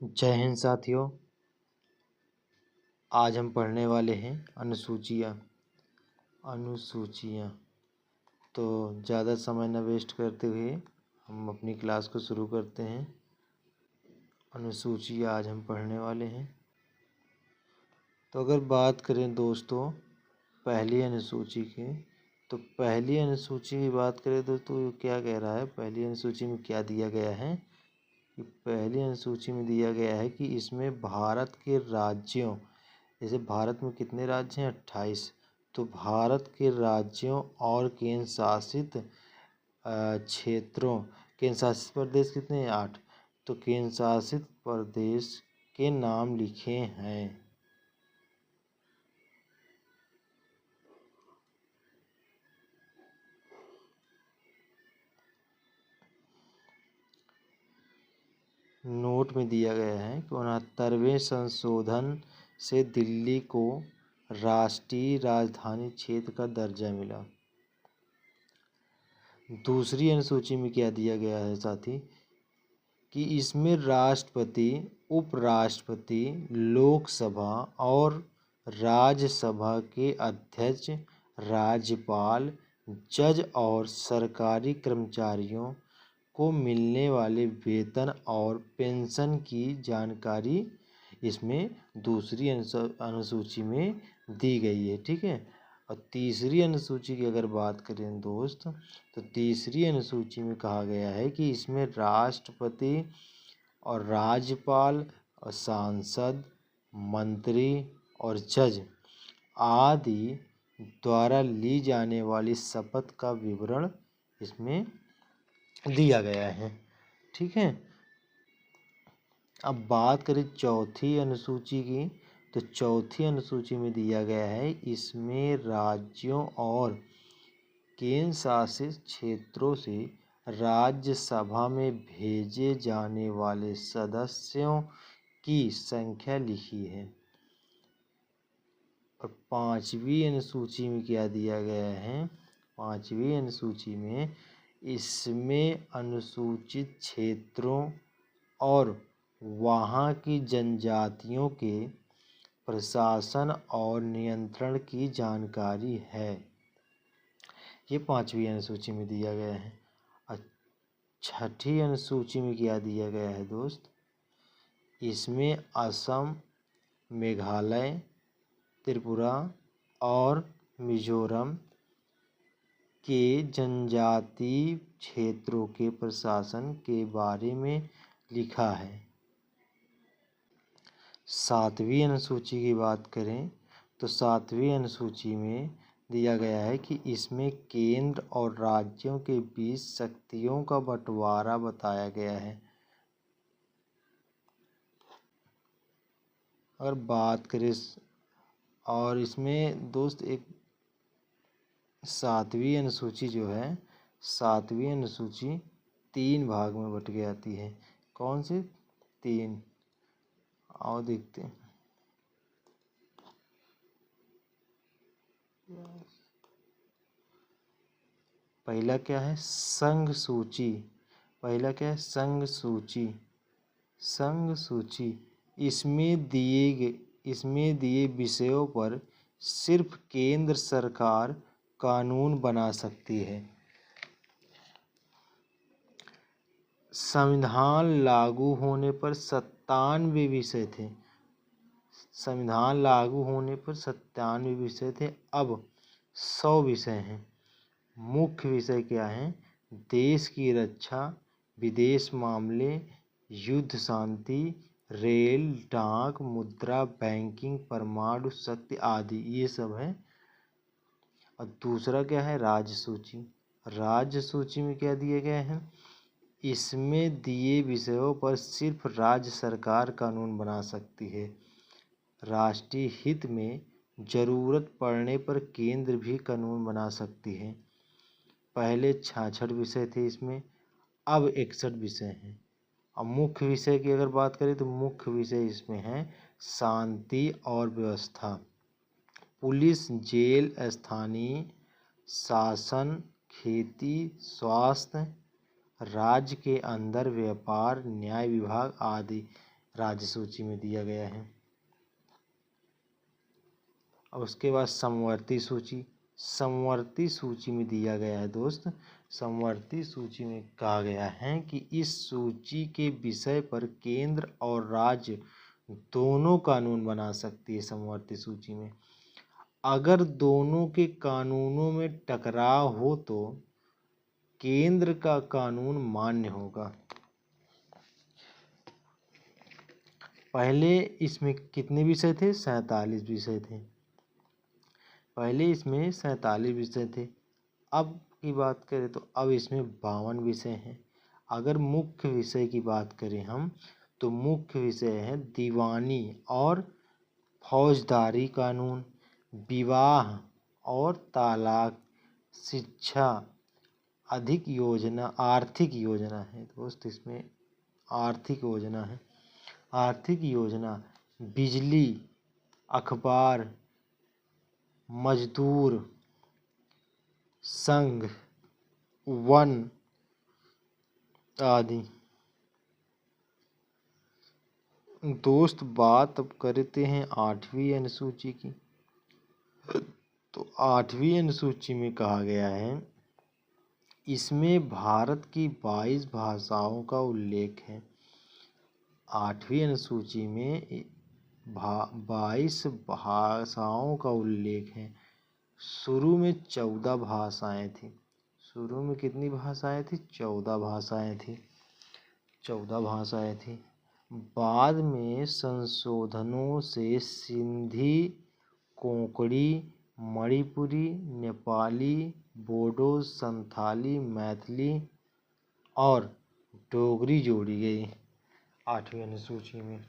जय हिंद साथियों। आज हम पढ़ने वाले हैं अनुसूचियाँ। तो ज़्यादा समय न वेस्ट करते हुए हम अपनी क्लास को शुरू करते हैं। अनुसूचियाँ आज हम पढ़ने वाले हैं। तो अगर बात करें दोस्तों पहली अनुसूची की, तो पहली अनुसूची की बात करें दोस्तों क्या कह रहा है, पहली अनुसूची में क्या दिया गया है कि पहली अनुसूची में दिया गया है कि इसमें भारत के राज्यों, जैसे भारत में कितने राज्य हैं 28, तो भारत के राज्यों और केंद्र शासित क्षेत्रों, केंद्र शासित प्रदेश कितने हैं 8, तो केंद्र शासित प्रदेश के नाम लिखे हैं। नोट में दिया गया है कि 69वें संशोधन से दिल्ली को राष्ट्रीय राजधानी क्षेत्र का दर्जा मिला। दूसरी अनुसूची में क्या दिया गया है साथी कि इसमें राष्ट्रपति, उपराष्ट्रपति, लोकसभा और राज्यसभा के अध्यक्ष, राज्यपाल, जज और सरकारी कर्मचारियों को मिलने वाले वेतन और पेंशन की जानकारी इसमें दूसरी अनुसूची में दी गई है। ठीक है। और तीसरी अनुसूची की अगर बात करें दोस्त, तो तीसरी अनुसूची में कहा गया है कि इसमें राष्ट्रपति और राज्यपाल और सांसद, मंत्री और जज आदि द्वारा ली जाने वाली शपथ का विवरण इसमें दिया गया है। ठीक है। अब बात करें चौथी अनुसूची की, तो चौथी अनुसूची में दिया गया है इसमें राज्यों और केंद्र शासित क्षेत्रों से राज्यसभा में भेजे जाने वाले सदस्यों की संख्या लिखी है। और पांचवी अनुसूची में क्या दिया गया है, पांचवी अनुसूची में इसमें अनुसूचित क्षेत्रों और वहाँ की जनजातियों के प्रशासन और नियंत्रण की जानकारी है। ये पांचवी अनुसूची में दिया गया है। छठी अनुसूची में क्या दिया गया है दोस्त, इसमें असम, मेघालय, त्रिपुरा और मिजोरम के जनजातीय क्षेत्रों के प्रशासन के बारे में लिखा है। सातवीं अनुसूची की बात करें तो सातवीं अनुसूची में दिया गया है कि इसमें केंद्र और राज्यों के बीच शक्तियों का बंटवारा बताया गया है। अगर बात करें और इसमें दोस्त एक सातवीं अनुसूची जो है, सातवीं अनुसूची 3 भाग में बट के आती है। कौन से 3, आओ देखते हैं। पहला क्या है, संघ सूची। पहला क्या है, संघ सूची। संघ सूची इसमें दिए विषयों पर सिर्फ केंद्र सरकार कानून बना सकती है। संविधान लागू होने पर 97 विषय थे। संविधान लागू होने पर 97 विषय थे, अब 100 विषय हैं। मुख्य विषय क्या हैं, देश की रक्षा, विदेश मामले, युद्ध शांति, रेल, डाक, मुद्रा, बैंकिंग, परमाणु शक्ति आदि, ये सब है। और दूसरा क्या है, राज्य सूची। राज्य सूची में क्या दिए गए हैं, इसमें दिए विषयों पर सिर्फ राज्य सरकार कानून बना सकती है। राष्ट्रीय हित में जरूरत पड़ने पर केंद्र भी कानून बना सकती है। पहले 66 विषय थे इसमें, अब 61 विषय हैं। अब मुख्य विषय की अगर बात करें तो मुख्य विषय इसमें है शांति और व्यवस्था, पुलिस, जेल, स्थानीय शासन, खेती, स्वास्थ्य, राज्य के अंदर व्यापार, न्याय विभाग आदि। राज्य सूची में दिया गया है। अब उसके बाद समवर्ती सूची। समवर्ती सूची में दिया गया है दोस्त, समवर्ती सूची में कहा गया है कि इस सूची के विषय पर केंद्र और राज्य दोनों कानून बना सकती है। समवर्ती सूची में अगर दोनों के कानूनों में टकराव हो तो केंद्र का कानून मान्य होगा। पहले इसमें कितने विषय थे? 47 विषय थे। पहले इसमें 47 विषय थे। अब की बात करें तो अब इसमें 52 विषय हैं। अगर मुख्य विषय की बात करें हम तो मुख्य विषय है दीवानी और फौजदारी कानून, विवाह और तलाक, शिक्षा, अधिक योजना, आर्थिक योजना है दोस्त, इसमें आर्थिक योजना है। आर्थिक योजना, बिजली, अखबार, मजदूर संघ, वन आदि। दोस्त बात अब करते हैं 8वीं अनुसूची की। तो 8वीं अनुसूची में कहा गया है, इसमें भारत की 22 भाषाओं का उल्लेख है। 8वीं अनुसूची में 22 भाषाओं का उल्लेख है। शुरू में 14 भाषाएं थी। शुरू में कितनी भाषाएं थी? 14 भाषाएं थी। 14 भाषाएं थी। बाद में संशोधनों से सिंधी, कोंकणी, मणिपुरी, नेपाली, बोडो, संथाली, मैथिली और डोगरी जोड़ी गई 8वीं अनुसूची में।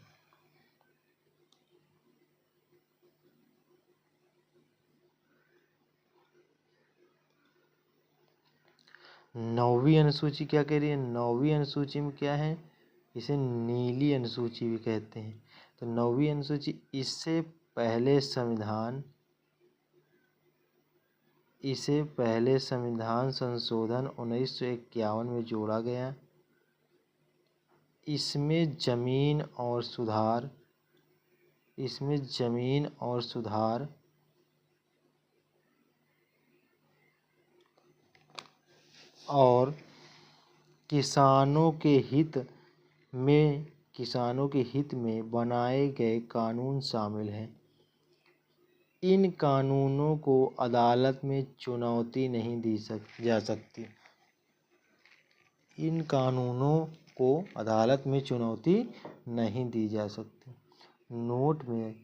9वीं अनुसूची क्या कह रही है? 9वीं अनुसूची में क्या है? इसे नीली अनुसूची भी कहते हैं। तो 9वीं अनुसूची इससे पहले संविधान संशोधन 1951 में जोड़ा गया। इसमें जमीन और सुधार और किसानों के हित में बनाए गए कानून शामिल हैं। इन कानूनों को अदालत में चुनौती नहीं दी जा सकती। इन कानूनों को अदालत में चुनौती नहीं दी जा सकती। नोट में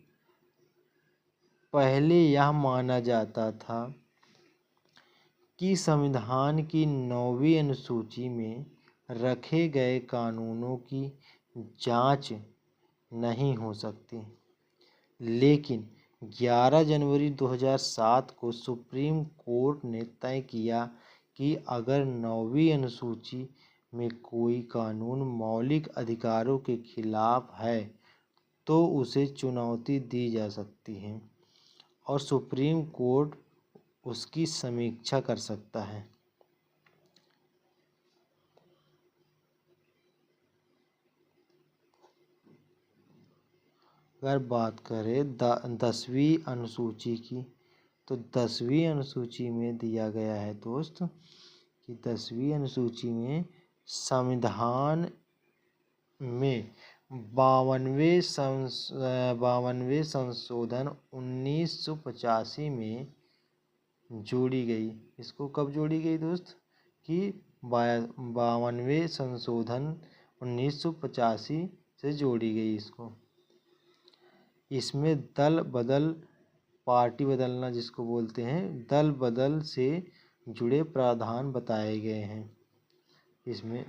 पहले यह माना जाता था कि संविधान की 9वीं अनुसूची में रखे गए कानूनों की जांच नहीं हो सकती, लेकिन 11 जनवरी 2007 को सुप्रीम कोर्ट ने तय किया कि अगर 9वीं अनुसूची में कोई कानून मौलिक अधिकारों के खिलाफ है तो उसे चुनौती दी जा सकती है और सुप्रीम कोर्ट उसकी समीक्षा कर सकता है। अगर बात करें 10वीं अनुसूची की तो 10वीं अनुसूची में दिया गया है दोस्त कि 10वीं अनुसूची में संविधान में 52वें संशोधन 1985 में जोड़ी गई। इसको कब जोड़ी गई दोस्त? कि 52वें संशोधन 1985 से जोड़ी गई इसको। इसमें दल बदल, पार्टी बदलना जिसको बोलते हैं, दल बदल से जुड़े प्रावधान बताए गए हैं। इसमें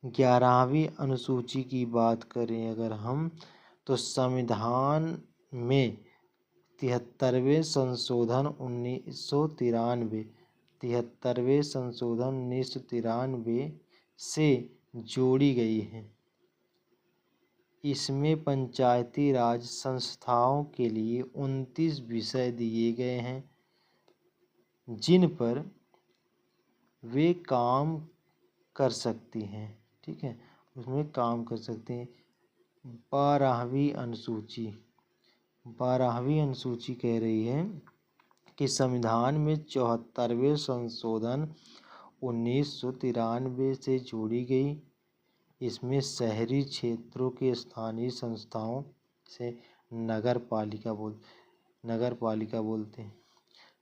11वीं अनुसूची की बात करें अगर हम तो संविधान में 73वें संशोधन 1993 से जोड़ी गई है। इसमें पंचायती राज संस्थाओं के लिए 29 विषय दिए गए हैं जिन पर वे काम कर सकती हैं। ठीक है, उसमें काम कर सकते हैं। 12वीं अनुसूची 12वीं अनुसूची कह रही है कि संविधान में 74वें संशोधन 1993 से जोड़ी गई। इसमें शहरी क्षेत्रों के स्थानीय संस्थाओं से नगर पालिका बोलते हैं।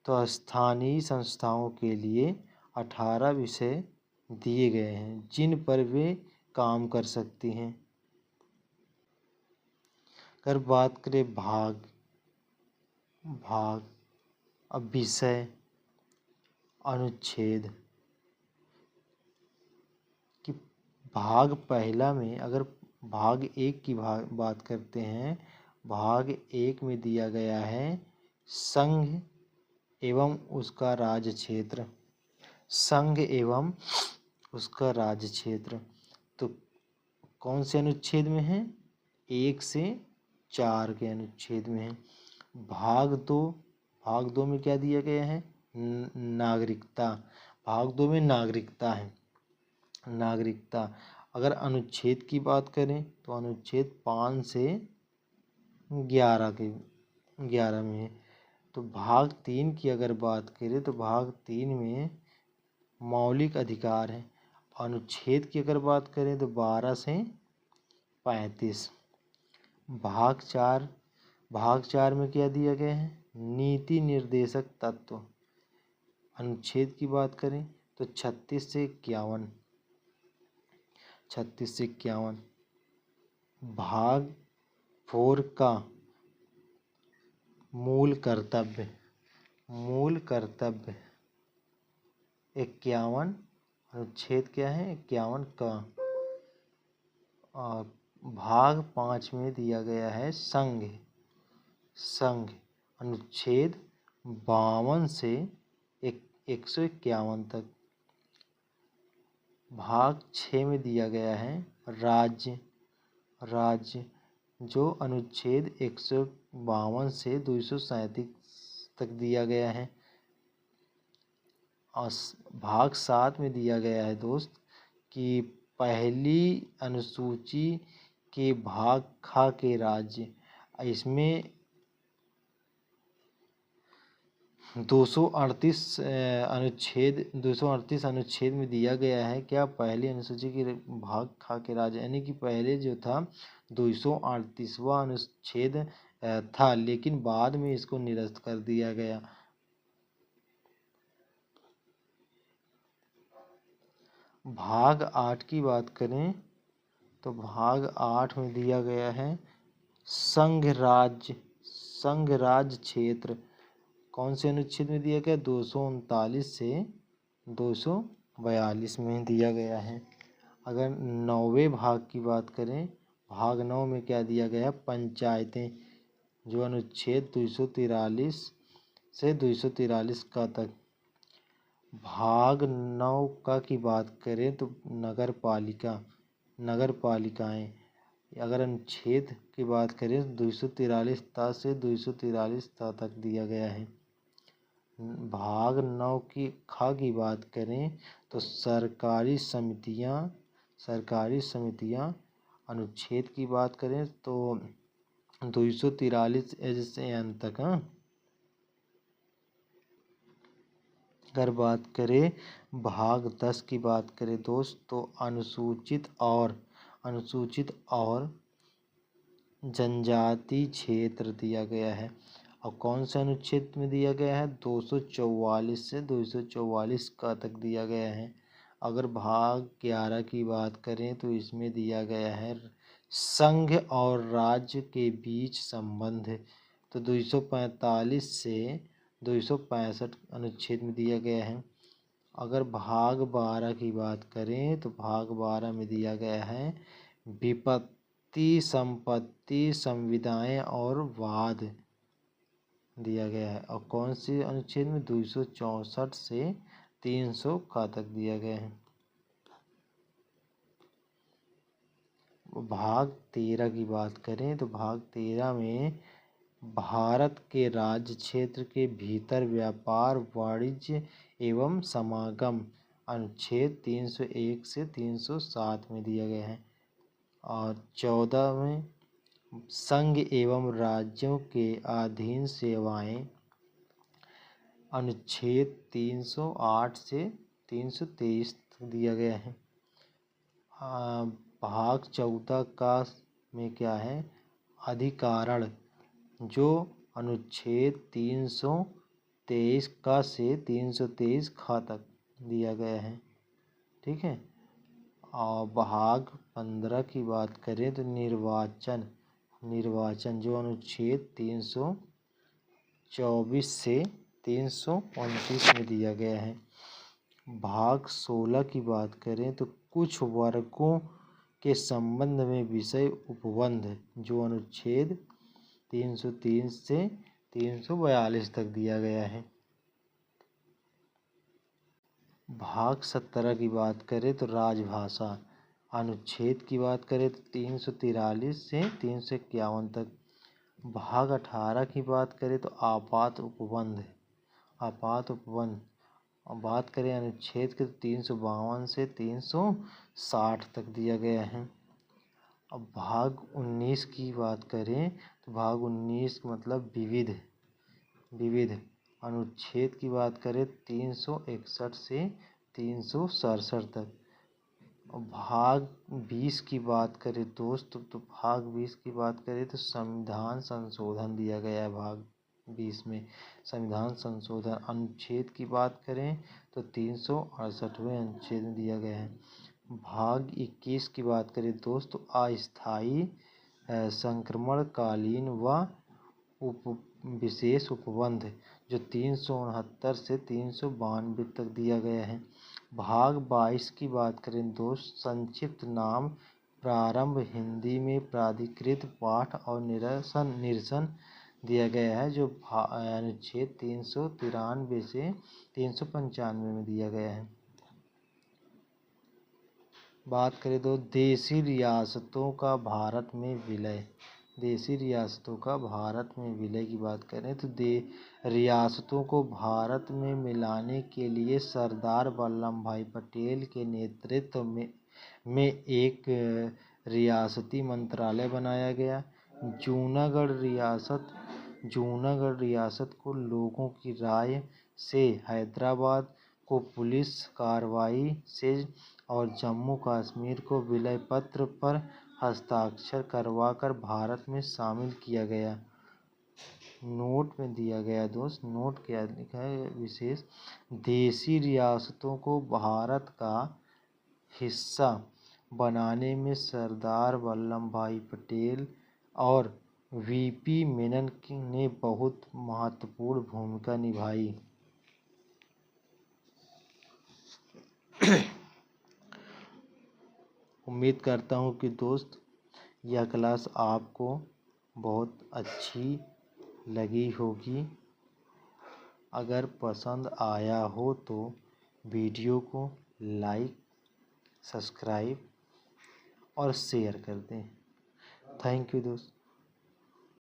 तो स्थानीय संस्थाओं के लिए 18 विषय दिए गए हैं जिन पर वे काम कर सकती हैं। अगर बात करें भाग अब विषय अनुच्छेद कि भाग पहला में अगर भाग 1 की बात करते हैं, भाग 1 में दिया गया है संघ एवं उसका राज्य क्षेत्र। संघ एवं उसका राज्य क्षेत्र तो कौन से अनुच्छेद में है? 1 से 4 के अनुच्छेद में है। भाग 2 में क्या दिया गया है? नागरिकता। भाग 2 में नागरिकता है। नागरिकता अगर अनुच्छेद की बात करें तो अनुच्छेद 5 से 11 में है। तो भाग 3 की अगर बात करें तो भाग 3 में मौलिक अधिकार है। अनुच्छेद की अगर बात करें तो 12 से 35। भाग 4 में क्या दिया गया है? नीति निर्देशक तत्व। अनुच्छेद की बात करें तो 36 से 51। भाग 4 का मूल कर्तव्य 51। अनुच्छेद क्या है? 51 का। और भाग 5 में दिया गया है संघ। अनुच्छेद 52 से 151 तक। भाग 6 में दिया गया है राज्य जो अनुच्छेद 152 से 237 तक दिया गया है। और भाग 7 में दिया गया है दोस्त कि पहली अनुसूची के भाग ख के राज्य। इसमें 238 अनुच्छेद में दिया गया है क्या? पहली अनुसूची के भाग ख के राज्य, यानी कि पहले जो था 238वां अनुच्छेद था, लेकिन बाद में इसको निरस्त कर दिया गया। भाग 8 की बात करें तो भाग 8 में दिया गया है संघ राज्य क्षेत्र। कौन से अनुच्छेद में दिया गया? 239 से 242 में दिया गया है। अगर 9वें भाग की बात करें, भाग 9 में क्या दिया गया? पंचायतें, जो अनुच्छेद 243 से 243 का तक। भाग 9 का की बात करें तो नगर पालिकाएं। अगर अनुच्छेद की बात करें तो 243 से 243 तक दिया गया है। भाग 9 की ख की बात करें तो सरकारी समितियां। अनुच्छेद की बात करें तो 243 से एन तक। अगर बात करें भाग 10 की बात करें दोस्त तो अनुसूचित और जनजाति क्षेत्र दिया गया है। और कौन से अनुच्छेद में दिया गया है? 244 से 244 का तक दिया गया है। अगर भाग 11 की बात करें तो इसमें दिया गया है संघ और राज्य के बीच संबंध। तो 245 से 265 अनुच्छेद में दिया गया है। अगर भाग 12 की बात करें तो भाग 12 में दिया गया है विपत्ति, संपत्ति, संविदाएं और वाद दिया गया है। और कौन से अनुच्छेद में? 264 से 300 का तक दिया गया है। भाग 13 की बात करें तो भाग 13 में भारत के राज्य क्षेत्र के भीतर व्यापार, वाणिज्य एवं समागम अनुच्छेद 301 से 307 में दिया गया है। और 14 में संघ एवं राज्यों के अधीन सेवाएं अनुच्छेद 308 से 323 तक दिया गया है। भाग 14 का में क्या है, अधिकारण, जो अनुच्छेद 323 का से 323 ख तक दिया गया है। ठीक है। और भाग 15 की बात करें तो निर्वाचन जो अनुच्छेद 324 से 329 में दिया गया है। भाग 16 की बात करें तो कुछ वर्गों के संबंध में विषय उपबंध जो अनुच्छेद 303 से 342 तक दिया गया है। भाग 17 की बात करें तो राजभाषा, अनुच्छेद की बात करें तो 343 से 351 तक। भाग 18 की बात करें तो आपात उपबंध और बात करें अनुच्छेद के 352 से 360 तक दिया गया है। अब भाग 19 की बात करें तो भाग 19 मतलब विविध अनुच्छेद की बात करें 361 से 367 तक। भाग 20 की बात करें दोस्त तो भाग 20 की बात करें तो संविधान संशोधन दिया गया है। भाग 20 में संविधान संशोधन अनुच्छेद की बात करें तो 368वें अनुच्छेद में दिया गया है। भाग 21 की बात करें दोस्त तो अस्थायी संक्रमणकालीन व विशेष उपबंध जो 369 से 392 तक दिया गया है। भाग 22 की बात करें दोस्त संक्षिप्त नाम प्रारंभ हिंदी में प्राधिकृत पाठ और निरसन दिया गया है जो अनुच्छेद 393 से 395 में दिया गया है। बात करें तो देशी रियासतों का भारत में विलय की बात करें तो रियासतों को भारत में मिलाने के लिए सरदार वल्लभ भाई पटेल के नेतृत्व में एक रियासती मंत्रालय बनाया गया। जूनागढ़ रियासत को लोगों की राय से हैदराबाद को पुलिस कार्रवाई से और जम्मू कश्मीर को विलय पत्र पर हस्ताक्षर करवाकर भारत में शामिल किया गया। नोट में दिया गया दोस्त, नोट क्या लिखा है विशेष, देशी रियासतों को भारत का हिस्सा बनाने में सरदार वल्लभ भाई पटेल और वीपी मेनन ने बहुत महत्वपूर्ण भूमिका निभाई। उम्मीद करता हूँ कि दोस्त यह क्लास आपको बहुत अच्छी लगी होगी। अगर पसंद आया हो तो वीडियो को लाइक, सब्सक्राइब और शेयर कर दें। थैंक यू दोस्त।